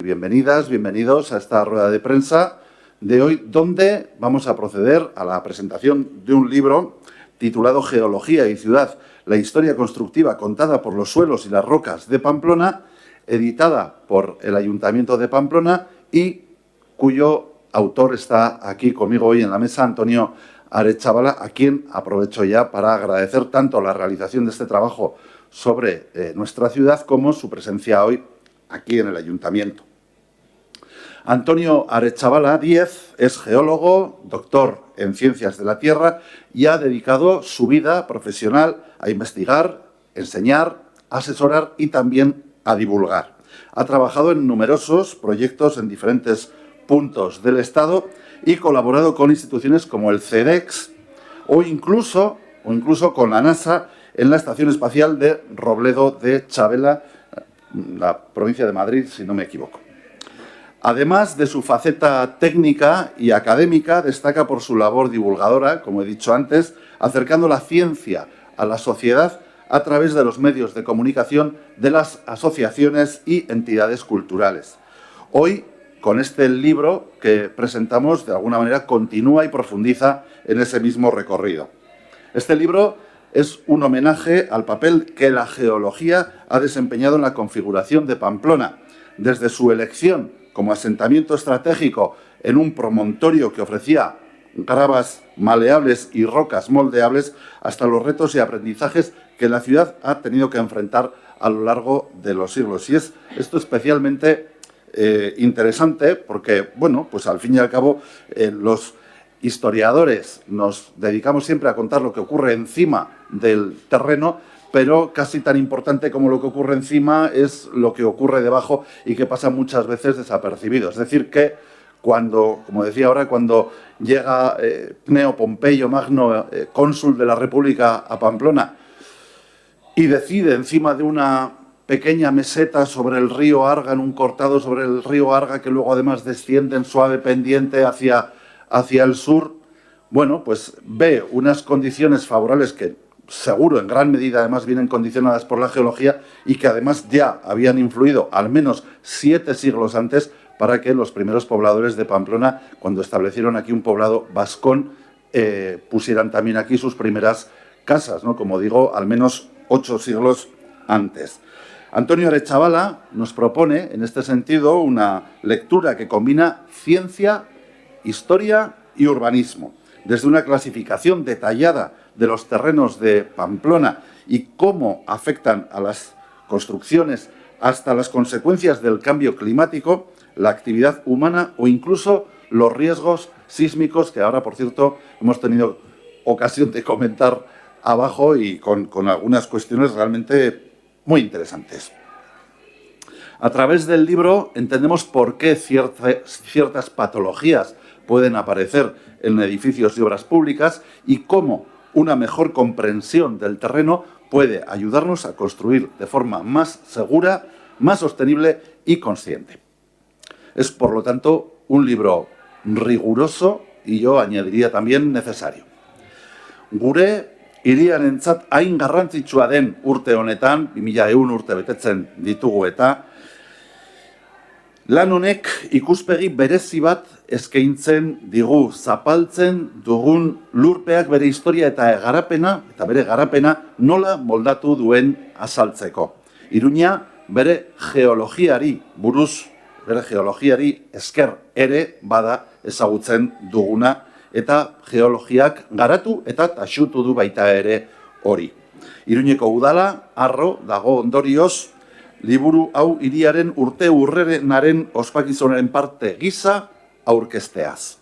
bienvenidas, bienvenidos a esta rueda de prensa de hoy, donde vamos a proceder a la presentación de un libro titulado Geología y Ciudad, la historia constructiva contada por los suelos y las rocas de Pamplona, editada por el Ayuntamiento de Pamplona y cuyo autor está aquí conmigo hoy en la mesa, Antonio Arechavala, a quien aprovecho ya para agradecer tanto la realización de este trabajo sobre nuestra ciudad como su presencia hoy aquí en el Ayuntamiento. Antonio Arechavala Díez es geólogo, doctor en Ciencias de la Tierra y ha dedicado su vida profesional a investigar, enseñar, asesorar y también a divulgar. Ha trabajado en numerosos proyectos en diferentes puntos del Estado y colaborado con instituciones como el CEDEX o incluso con la NASA en la Estación Espacial de Robledo de Chavela, la provincia de Madrid, si no me equivoco. Además de su faceta técnica y académica, destaca por su labor divulgadora, como he dicho antes, acercando la ciencia a la sociedad a través de los medios de comunicación de las asociaciones y entidades culturales. Hoy, con este libro que presentamos, de alguna manera continúa y profundiza en ese mismo recorrido. Este libro es un homenaje al papel que la geología ha desempeñado en la configuración de Pamplona, desde su elección como asentamiento estratégico en un promontorio que ofrecía gravas maleables y rocas moldeables, hasta los retos y aprendizajes que la ciudad ha tenido que enfrentar a lo largo de los siglos. Y es esto especialmente interesante porque, bueno, pues al fin y al cabo los historiadores nos dedicamos siempre a contar lo que ocurre encima del terreno, pero casi tan importante como lo que ocurre encima es lo que ocurre debajo y que pasa muchas veces desapercibido. Es decir, que cuando, como decía ahora, cuando llega Cneo Pompeyo Magno, cónsul de la República a Pamplona, y decide encima de una pequeña meseta sobre el río Arga, en un cortado sobre el río Arga, que luego además desciende en suave pendiente hacia el sur, bueno, pues ve unas condiciones favorables que seguro en gran medida además vienen condicionadas por la geología y que además ya habían influido al menos 7 siglos antes para que los primeros pobladores de Pamplona, cuando establecieron aquí un poblado vascón, pusieran también aquí sus primeras casas, ¿no? Como digo, al menos 8 siglos antes. Antonio Arechavala nos propone, en este sentido, una lectura que combina ciencia, historia y urbanismo, desde una clasificación detallada de los terrenos de Pamplona y cómo afectan a las construcciones hasta las consecuencias del cambio climático, la actividad humana o incluso los riesgos sísmicos que ahora, por cierto, hemos tenido ocasión de comentar abajo y con algunas cuestiones realmente muy interesantes. A través del libro entendemos por qué ciertas patologías pueden aparecer en edificios y obras públicas y cómo una mejor comprensión del terreno puede ayudarnos a construir de forma más segura, más sostenible y consciente. Es, por lo tanto, un libro riguroso y yo añadiría también necesario. Gure hiriarentzat hain garrantzitsua den urte honetan, 2100 urte betetzen ditugu eta, lan honek ikuspegi berezi bat eskaintzen digu, zapaltzen dugun lurpeak bere historia eta bere garapena nola moldatu duen azaltzeko. Iruña bere geologiari buruz, bere geologiari esker ere bada ezagutzen duguna, eta geologiak garatu eta taxutu du baita ere hori. Iruñeko udala, harro dago ondorioz, liburu hau hiriaren urte urrenaren ospakizunaren parte gisa aurkezteaz.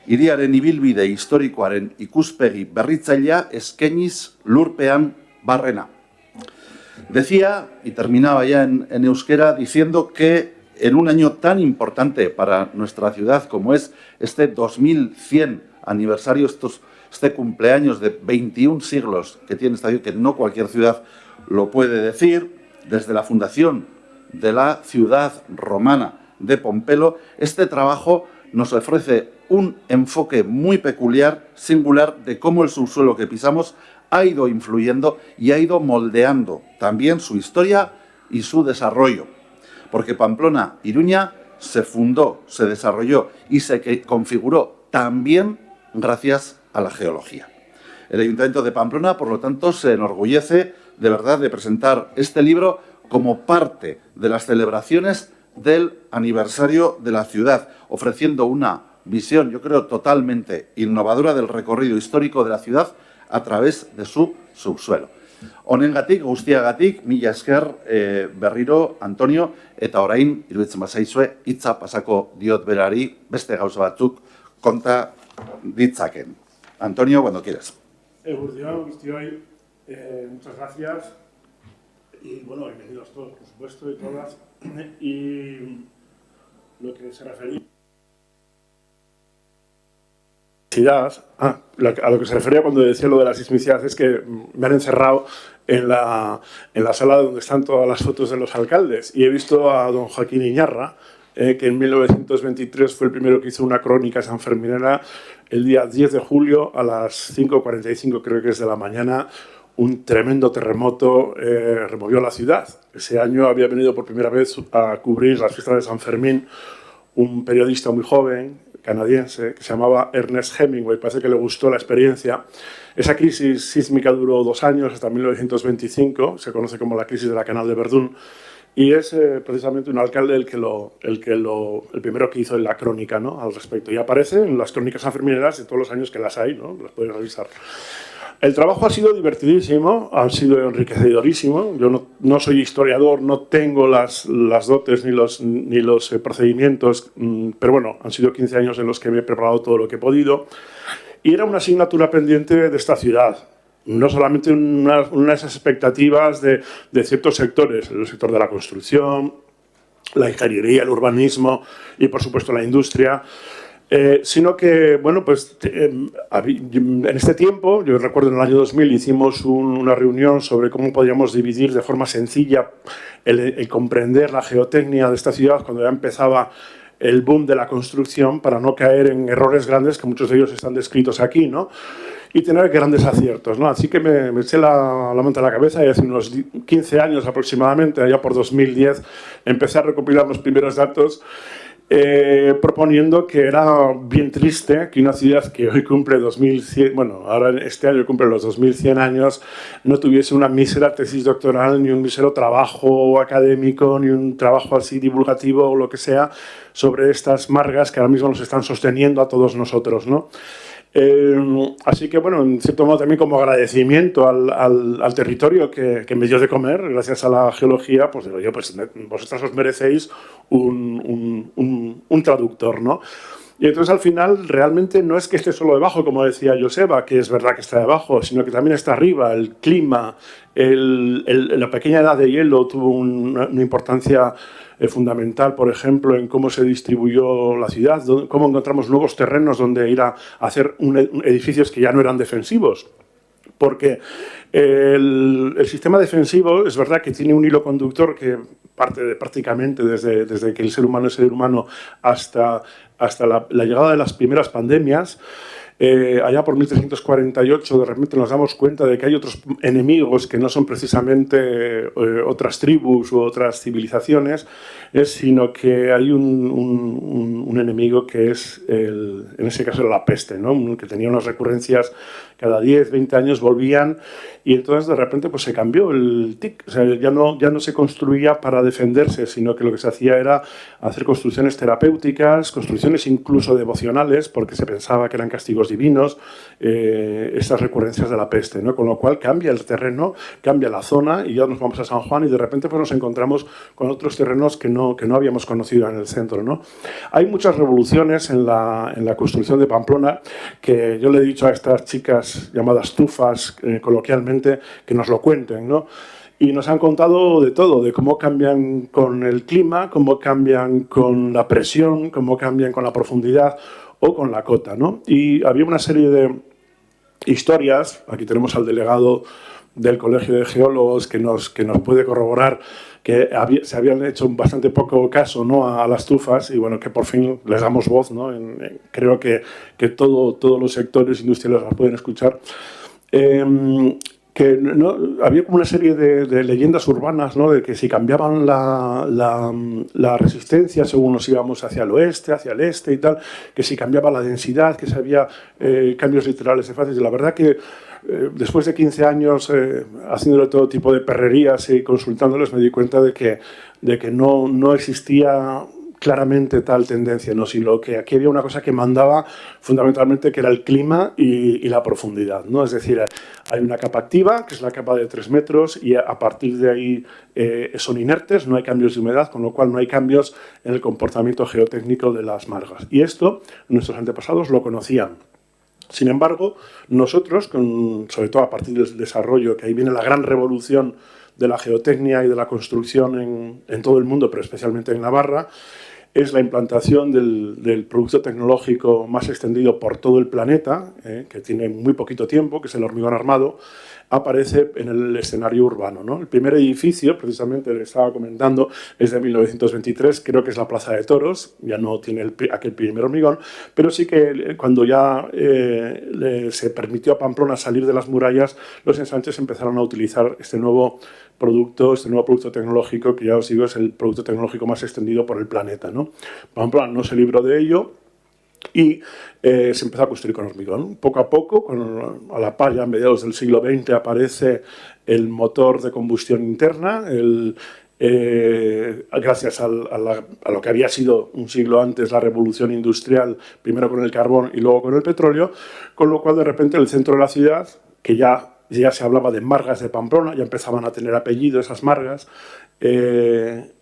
Hiriaren ibilbide historikoaren ikuspegi berritzailea eskainiz lurpean barrena. Decía, y terminaba ya en euskera, diciendo que en un año tan importante para nuestra ciudad como es este 2100 aniversario, este cumpleaños de 21 siglos que tiene esta ciudad, que no cualquier ciudad lo puede decir, desde la fundación de la ciudad romana de Pompelo, este trabajo nos ofrece un enfoque muy peculiar, singular, de cómo el subsuelo que pisamos ha ido influyendo y ha ido moldeando también su historia y su desarrollo. porque Pamplona-Iruña se fundó, se desarrolló y se configuró también gracias a la geología. El Ayuntamiento de Pamplona, por lo tanto, se enorgullece de verdad de presentar este libro como parte de las celebraciones del aniversario de la ciudad, ofreciendo una visión, yo creo, totalmente innovadora del recorrido histórico de la ciudad a través de su subsuelo. Honengatik, guztiagatik, mila esker berriro, Antonio, eta orain, iruditzen bazaizue, hitza pasako diot berari, beste gauza batzuk konta ditzaken. Antonio, cuando quieras. Muchas gracias. Y bueno, bienvenidos todos, por supuesto, y todas. Y lo que se refería a lo que se refería cuando decía lo de la sismicidad es que me han encerrado en la sala donde están todas las fotos de los alcaldes y he visto a don Joaquín Iñarra, que en 1923 fue el primero que hizo una crónica sanferminera el día 10 de julio a las 5:45, creo que es de la mañana. Un tremendo terremoto removió la ciudad. Ese año había venido por primera vez a cubrir las fiestas de San Fermín un periodista muy joven, canadiense, que se llamaba Ernest Hemingway. Parece que le gustó la experiencia. Esa crisis sísmica duró 2 años, hasta 1925, se conoce como la crisis de la Canal de Verdún, y es precisamente un alcalde el primero que hizo la crónica, ¿no?, al respecto. Y aparece en las crónicas sanfermineras de todos los años que las hay, ¿no?, las podéis revisar. El trabajo ha sido divertidísimo, ha sido enriquecedorísimo. Yo no soy historiador, no tengo las dotes ni los procedimientos, pero bueno, han sido 15 años en los que me he preparado todo lo que he podido. Y era una asignatura pendiente de esta ciudad. No solamente unas expectativas de ciertos sectores, el sector de la construcción, la ingeniería, el urbanismo y, por supuesto, la industria, sino que, bueno, pues en este tiempo, yo recuerdo en el año 2000 hicimos una reunión sobre cómo podíamos dividir de forma sencilla el comprender la geotecnia de esta ciudad cuando ya empezaba el boom de la construcción para no caer en errores grandes, que muchos de ellos están descritos aquí, ¿no?, y tener grandes aciertos, ¿no? Así que me eché la manta a la cabeza y hace unos 15 años aproximadamente, allá por 2010, empecé a recopilar los primeros datos proponiendo que era bien triste que una ciudad que hoy cumple 2100, bueno, ahora este año cumple los 2100 años, no tuviese una mísera tesis doctoral, ni un mísero trabajo académico, ni un trabajo así divulgativo o lo que sea sobre estas margas que ahora mismo nos están sosteniendo a todos nosotros, ¿no? Así que, bueno, en cierto modo también como agradecimiento al territorio que me dio de comer, gracias a la geología, pues digo yo, pues vosotras os merecéis un traductor, ¿no? Y entonces al final realmente no es que esté solo debajo, como decía Joseba, que es verdad que está debajo, sino que también está arriba. El clima, la pequeña edad de hielo tuvo una importancia fundamental, por ejemplo, en cómo se distribuyó la ciudad, cómo encontramos nuevos terrenos donde ir a hacer edificios que ya no eran defensivos. Porque el sistema defensivo es verdad que tiene un hilo conductor que parte prácticamente desde que el ser humano es ser humano hasta la llegada de las primeras pandemias. Allá por 1348 de repente nos damos cuenta de que hay otros enemigos que no son precisamente otras tribus u otras civilizaciones, sino que hay un enemigo que es, en ese caso, la peste, ¿no?, que tenía unas recurrencias cada 10, 20 años, volvían, y entonces de repente pues, se cambió el tic. O sea, ya no se construía para defenderse, sino que lo que se hacía era hacer construcciones terapéuticas, construcciones incluso devocionales, porque se pensaba que eran castigos divinos, estas recurrencias de la peste, ¿no? Con lo cual cambia el terreno, cambia la zona, y ya nos vamos a San Juan y de repente pues, nos encontramos con otros terrenos que no habíamos conocido en el centro, ¿no? Hay muchas revoluciones en la construcción de Pamplona, que yo le he dicho a estas chicas llamadas tufas, coloquialmente, que nos lo cuenten, ¿no? Y nos han contado de todo, de cómo cambian con el clima, cómo cambian con la presión, cómo cambian con la profundidad o con la cota, ¿no? Y había una serie de historias, aquí tenemos al delegado del Colegio de Geólogos que nos puede corroborar que se habían hecho bastante poco caso, ¿no?, a las tufas, y bueno, que por fin les damos voz, ¿no? Creo que todos los sectores industriales las pueden escuchar. que había como una serie de leyendas urbanas, ¿no? De que si cambiaban la resistencia según nos íbamos hacia el oeste, hacia el este y tal, que si cambiaba la densidad, que si había cambios literales de fases. Y la verdad que después de 15 años haciéndole todo tipo de perrerías y consultándoles, me di cuenta de que no existía claramente tal tendencia, ¿no? Sino que aquí había una cosa que mandaba fundamentalmente, que era el clima y la profundidad, ¿no? Es decir, hay una capa activa, que es la capa de 3 metros, y a partir de ahí son inertes, no hay cambios de humedad, con lo cual no hay cambios en el comportamiento geotécnico de las margas. Y esto nuestros antepasados lo conocían. Sin embargo, nosotros, sobre todo a partir del desarrollo, que ahí viene la gran revolución de la geotecnia y de la construcción en todo el mundo, pero especialmente en Navarra, es la implantación del producto tecnológico más extendido por todo el planeta, que tiene muy poquito tiempo, que es el hormigón armado, aparece en el escenario urbano, ¿no? El primer edificio, precisamente le estaba comentando, es de 1923, creo que es la Plaza de Toros, ya no tiene aquel primer hormigón, pero sí que cuando ya se permitió a Pamplona salir de las murallas, los ensanches empezaron a utilizar este nuevo producto tecnológico, que ya os digo es el producto tecnológico más extendido por el planeta, ¿no? Pamplona no se libró de ello y se empezó a construir con hormigón. Poco a poco, a la par, ya a mediados del siglo XX, aparece el motor de combustión interna, gracias a lo que había sido un siglo antes la revolución industrial, primero con el carbón y luego con el petróleo, con lo cual de repente el centro de la ciudad, que ya se hablaba de Margas de Pamplona, ya empezaban a tener apellido esas Margas,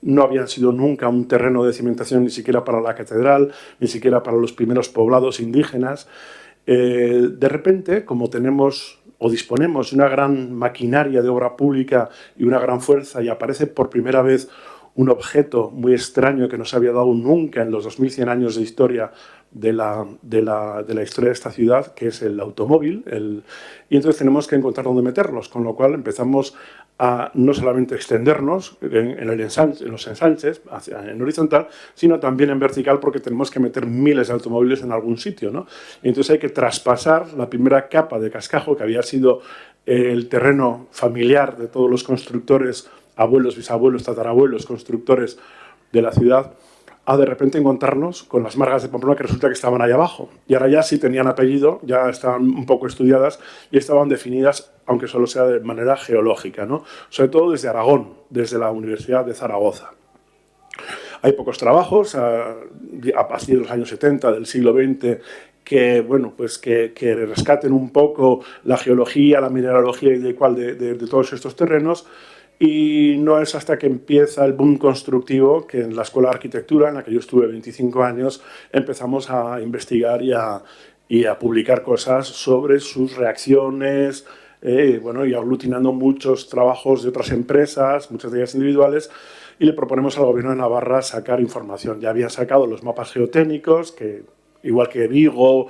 no habían sido nunca un terreno de cimentación ni siquiera para la catedral, ni siquiera para los primeros poblados indígenas. De repente, como tenemos o disponemos de una gran maquinaria de obra pública y una gran fuerza, y aparece por primera vez un objeto muy extraño que no se había dado nunca en los 2100 años de historia de la historia de esta ciudad, que es el automóvil, y entonces tenemos que encontrar dónde meterlos, con lo cual empezamos a no solamente extendernos en los ensanches en horizontal, sino también en vertical, porque tenemos que meter miles de automóviles en algún sitio, ¿no? Y entonces hay que traspasar la primera capa de cascajo, que había sido el terreno familiar de todos los constructores, abuelos, bisabuelos, tatarabuelos, constructores de la ciudad, a de repente encontrarnos con las Margas de Pamplona, que resulta que estaban ahí abajo. Y ahora ya sí tenían apellido, ya estaban un poco estudiadas y estaban definidas, aunque solo sea de manera geológica, ¿no? Sobre todo desde Aragón, desde la Universidad de Zaragoza. Hay pocos trabajos, a partir de los años 70 del siglo XX, que, bueno, pues que rescaten un poco la geología, la mineralogía y de todos estos terrenos. Y no es hasta que empieza el boom constructivo que en la Escuela de Arquitectura, en la que yo estuve 25 años, empezamos a investigar y a publicar cosas sobre sus reacciones, bueno, y aglutinando muchos trabajos de otras empresas, muchas de ellas individuales, y le proponemos al Gobierno de Navarra sacar información. Ya habían sacado los mapas geotécnicos, que igual que Vigo,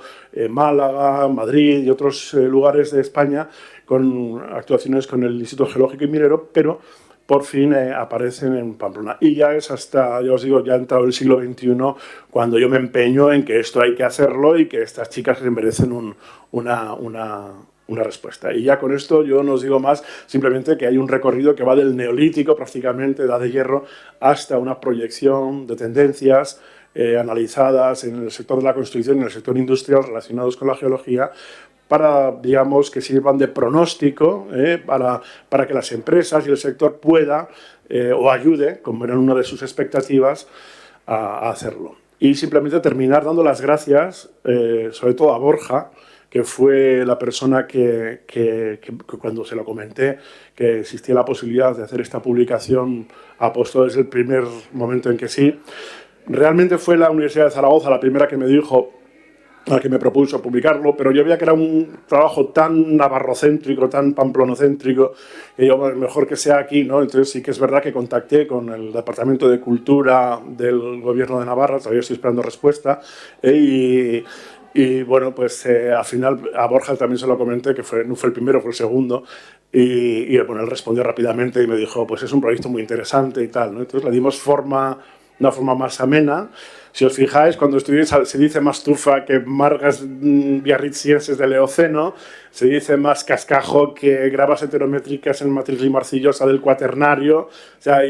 Málaga, Madrid y otros lugares de España, con actuaciones con el Instituto Geológico y Minero, pero por fin aparecen en Pamplona. Y ya es hasta, ya os digo, ya ha entrado el siglo XXI, cuando yo me empeño en que esto hay que hacerlo y que estas chicas se merecen una respuesta. Y ya con esto yo no os digo más, simplemente que hay un recorrido que va del Neolítico, prácticamente, Edad de Hierro, hasta una proyección de tendencias analizadas en el sector de la construcción y en el sector industrial relacionados con la geología, para, digamos, que sirvan de pronóstico, para que las empresas y el sector pueda o ayude, como era una de sus expectativas, a hacerlo. Y simplemente terminar dando las gracias, sobre todo a Borja, que fue la persona que cuando se lo comenté que existía la posibilidad de hacer esta publicación, apostó desde el primer momento en que sí. Realmente fue la Universidad de Zaragoza la primera que me dijo, la que me propuso publicarlo, pero yo veía que era un trabajo tan navarrocéntrico, tan pamplonocéntrico, que yo, bueno, mejor que sea aquí, ¿no? Entonces sí que es verdad que contacté con el Departamento de Cultura del Gobierno de Navarra, todavía estoy esperando respuesta, y bueno, pues al final a Borja también se lo comenté, que no fue el primero, fue el segundo, y bueno, él respondió rápidamente y me dijo, pues es un proyecto muy interesante y tal, ¿no? Entonces le dimos una forma más amena, Si os fijáis, cuando estudiáis se dice más tufa que margas biarritzienses del Eoceno, se dice más cascajo que gravas heterométricas en matriz limarcillosa del Cuaternario, o sea,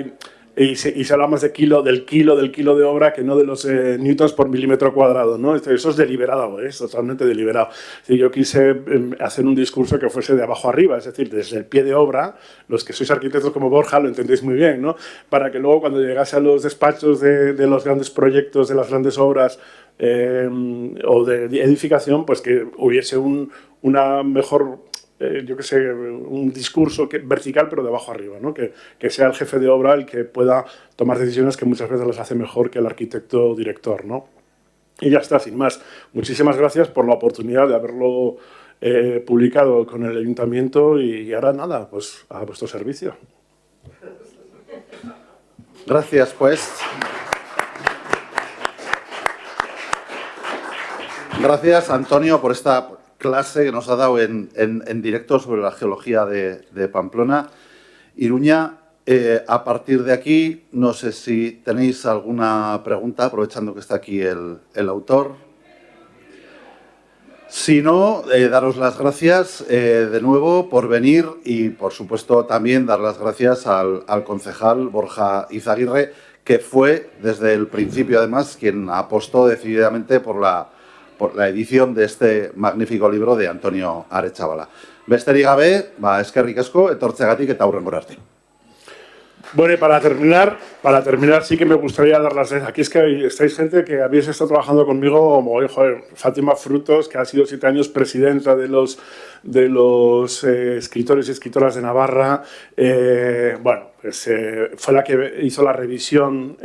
y se habla más del kilo de obra que no de los newtons por milímetro cuadrado, ¿no? Eso es deliberado, es totalmente deliberado. Yo quise hacer un discurso que fuese de abajo arriba, es decir, desde el pie de obra, los que sois arquitectos como Borja lo entendéis muy bien, ¿no? Para que luego cuando llegase a los despachos de los grandes proyectos, de las grandes obras o de edificación, pues que hubiese una mejor... yo que sé, un discurso vertical pero de abajo arriba, ¿no? Que sea el jefe de obra el que pueda tomar decisiones que muchas veces las hace mejor que el arquitecto director, ¿no? Y ya está, sin más. Muchísimas gracias por la oportunidad de haberlo publicado con el ayuntamiento y ahora nada, pues a vuestro servicio. Gracias, pues. Gracias, Antonio, por esta clase que nos ha dado en directo sobre la geología de Pamplona. Iruña, a partir de aquí, no sé si tenéis alguna pregunta, aprovechando que está aquí el autor. Si no, daros las gracias de nuevo por venir y, por supuesto, también dar las gracias al concejal Borja Izaguirre, que fue desde el principio, además, quien apostó decididamente por la edición de este magnífico libro de Antonio Aretxabala. Besterik gabe, eskerrik asko, etortzeagatik eta hurrengora arte. Bueno, y para terminar sí que me gustaría dar las gracias. Aquí es que estáis gente que habéis estado trabajando conmigo, como Fátima Frutos, que ha sido 7 años presidenta de los escritores y escritoras de Navarra. Bueno, pues fue la que hizo la revisión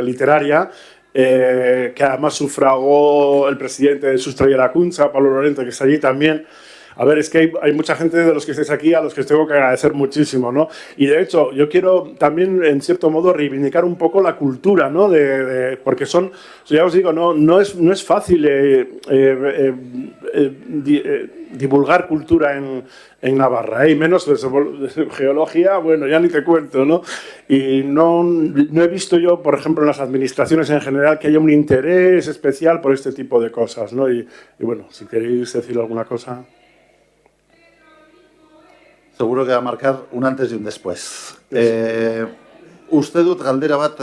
literaria. Que además sufragó el presidente de Sustraiera Kuntza, Pablo Lorente, que está allí también. A ver, es que hay mucha gente de los que estáis aquí a los que os tengo que agradecer muchísimo, ¿no? Y de hecho, yo quiero también, en cierto modo, reivindicar un poco la cultura, ¿no? Porque ya os digo, no es fácil divulgar cultura en Navarra, y menos de geología, bueno, ya ni te cuento, ¿no? Y no he visto yo, por ejemplo, en las administraciones en general, que haya un interés especial por este tipo de cosas, ¿no? Y bueno, si queréis decir alguna cosa... Seguro que va a marcar un antes y un después. Uste dut galdera bat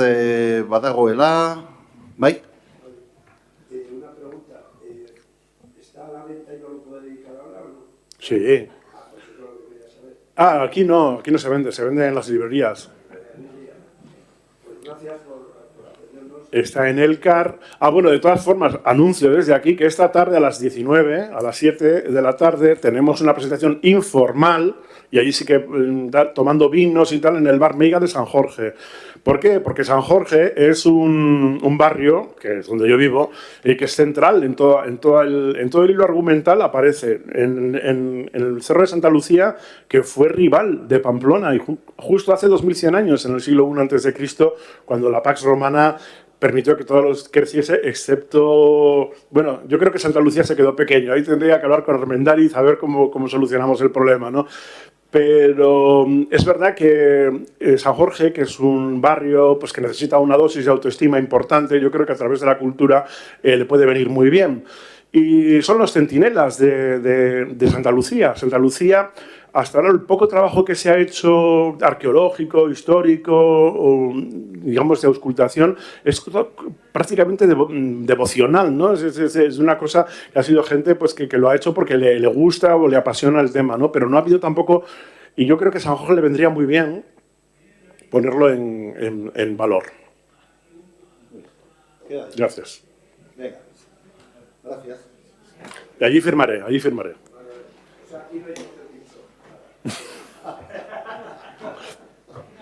badagoela, bai? Una pregunta, ¿está a la venta y no lo puede dedicar ahora o no? Sí. Pues eso es lo que quería saber. Aquí no se vende en las librerías. Pues gracias por atendernos. Está en Elcar. Bueno, de todas formas, anuncio desde aquí que esta tarde a las 19, a las 7 de la tarde, tenemos una presentación informal, y allí sí que tomando vinos y tal, en el bar Meiga de San Jorge. ¿Por qué? Porque San Jorge es un barrio, que es donde yo vivo, y que es central en todo el hilo argumental. Aparece en el Cerro de Santa Lucía, que fue rival de Pamplona, y justo hace 2100 años, en el siglo I a.C., cuando la Pax Romana permitió que todos creciese, excepto... Bueno, yo creo que Santa Lucía se quedó pequeño. Ahí tendría que hablar con Armendáriz a ver cómo solucionamos el problema, ¿no? Pero es verdad que San Jorge, que es un barrio pues, que necesita una dosis de autoestima importante, yo creo que a través de la cultura le puede venir muy bien. Y son los centinelas de Santa Lucía. Santa Lucía, hasta ahora el poco trabajo que se ha hecho arqueológico, histórico, o, digamos de auscultación, es prácticamente devocional, ¿no? Es una cosa que ha sido gente pues, que lo ha hecho porque le gusta o le apasiona el tema, ¿no? Pero no ha habido tampoco, y yo creo que a San Jorge le vendría muy bien ponerlo en valor. Gracias. Venga. Gracias. Y allí firmaré. O sea,